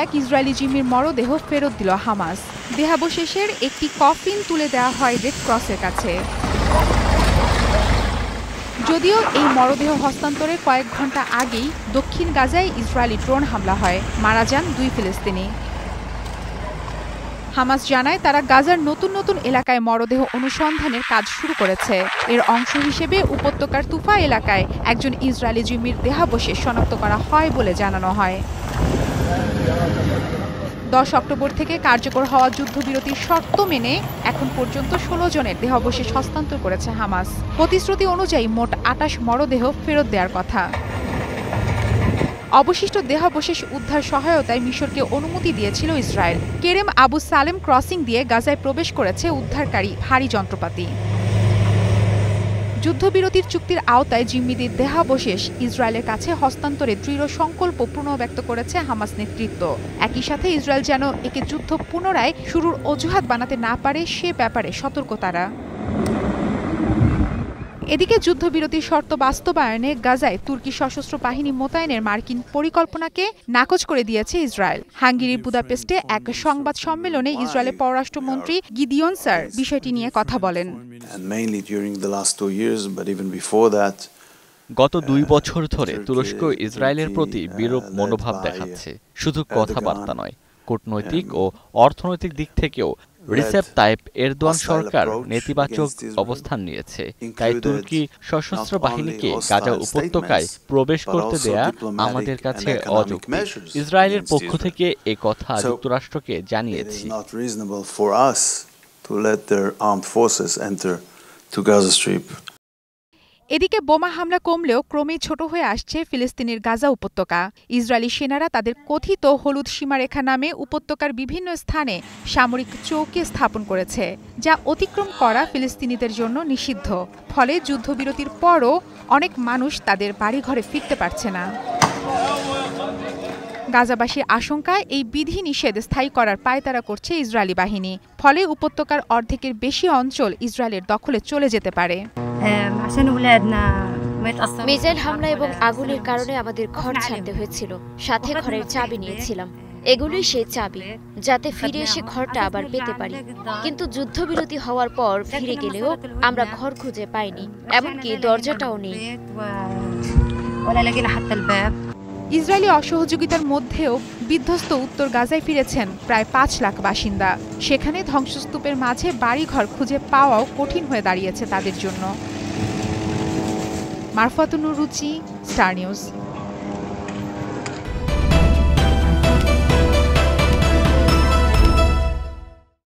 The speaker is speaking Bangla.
এক ইসরায়েলি জিম্মির মরদেহ ফেরত দিল হামাস। দেহাবশেষের একটি কফিন তুলে দেওয়া হয় রেড ক্রসের কাছে। যদিও এই মরদেহ হস্তান্তরের কয়েক ঘন্টা আগেই দক্ষিণ গাজায় ইসরায়েলি ড্রোন হামলা হয়, মারা যান 2 ফিলিস্তিনি। হামাস জানায় তারা গাজার নতুন নতুন এলাকায় মরদেহ অনুসন্ধানের কাজ শুরু করেছে। এর অংশ হিসেবে উপত্যকার তুফা এলাকায় একজন ইসরায়েলি জিম্মির দেহাবশেষ শনাক্ত করা হয় বলে জানানো হয়। 10 অক্টোবর থেকে কার্যকর হওয়া যুদ্ধবিরতির শর্ত মেনে এখন পর্যন্ত 16 জনের দেহাবশেষ হস্তান্তর করেছে হামাস। প্রতিশ্রুতি অনুযায়ী মোট 28 মরদেহ ফেরত দেওয়ার কথা। অবশিষ্ট দেহাবশেষ উদ্ধার সহায়তায় মিশরকে অনুমতি দিয়েছিল Israel. Kerem Abu Salem crossing দিয়ে গাজায় প্রবেশ করেছে উদ্ধারকারী ভারী যন্ত্রপাতি। যুদ্ধবিরতির চুক্তির আওতায় জিম্মিদের দেহাবশেষ ইসরায়েলের কাছে হস্তান্তরে দৃঢ় সংকল্প পুনর্ব্যক্ত করেছে হামাস নেতৃত্ব। একই সাথে ইসরায়েল যেন একে যুদ্ধ পুনরায় শুরুর অজুহাত বানাতে না পারে সে ব্যাপারে সতর্ক তারা। এদিকে যুদ্ধবিরতির শর্ত বাস্তবায়নে গাজায় তুর্কি সশস্ত্র বাহিনী মোতায়েনের মার্কিন পরিকল্পনাকে নাকচ করে দিয়েছে ইসরায়েল। হাঙ্গেরির বুদাপেস্টে এক সংবাদ সম্মেলনে ইসরায়েলের পররাষ্ট্রমন্ত্রী গিদিয়ন স্যার বিষয়টি নিয়ে কথা বলেন। গত 2 বছর ধরে তুরস্ক ইসরায়েলের প্রতি বিরূপ মনোভাব দেখাচ্ছে। শুধু কথাবার্তা নয়, কূটনৈতিক ও অর্থনৈতিক দিক থেকেও রিসেপ তাইপ এরদোয়ান সরকার নেতিবাচক অবস্থান নিয়েছে। তাই তুর্কি সশস্ত্র বাহিনীকে গাজা উপত্যকায় প্রবেশ করতে দেয়া আমাদের কাছে অযৌক্তিক। ইসরায়েলের পক্ষ থেকে এ কথা যুক্তরাষ্ট্রকে জানিয়েছি। এদিকে বোমা হামলা কমলেও ক্রমেই ছোট হয়ে আসছে ফিলিস্তিনের গাজা উপত্যকা। ইসরায়েলি সেনারা তাদের কথিত হলুদ সীমারেখা নামে উপত্যকার বিভিন্ন স্থানে সামরিক চৌকি স্থাপন করেছে, যা অতিক্রম করা ফিলিস্তিনিদের জন্য নিষিদ্ধ। ফলে যুদ্ধবিরতির পরও অনেক মানুষ তাদের বাড়িঘরে ফিরতে পারছে না। গাজাবাসীর আশঙ্কায় এই বিধি নিষেধ স্থায়ী করার পায়তারা করছে ইসরায়েলি বাহিনী। ফলে উপত্যকার অর্ধেকের বেশি অঞ্চল ইসরায়েলের দখলে চলে যেতে পারে। মিসাইল হামলা এবং আগুনের কারণে আমাদের ঘর ছাড়তে হয়েছিল, সাথে ঘরের চাবি নিয়েছিলাম। এগুলোই সেই চাবি, যাতে ফিরে এসে ঘরটা আবার পেতে পারি। কিন্তু যুদ্ধবিরতি হওয়ার পর ফিরে গেলেও আমরা ঘর খুঁজে পাইনি, এমনকি দরজাটাও নেই। ইসরায়েলি অসহযোগিতার মধ্যেও বিধ্বস্ত উত্তর গাজায় ফিরেছেন প্রায় 5 লাখ বাসিন্দা। সেখানে ধ্বংসস্তূপের মাঝে বাড়িঘর খুঁজে পাওয়াও কঠিন হয়ে দাঁড়িয়েছে তাদের জন্য। মারফাতুন রুচি, স্টার নিউজ।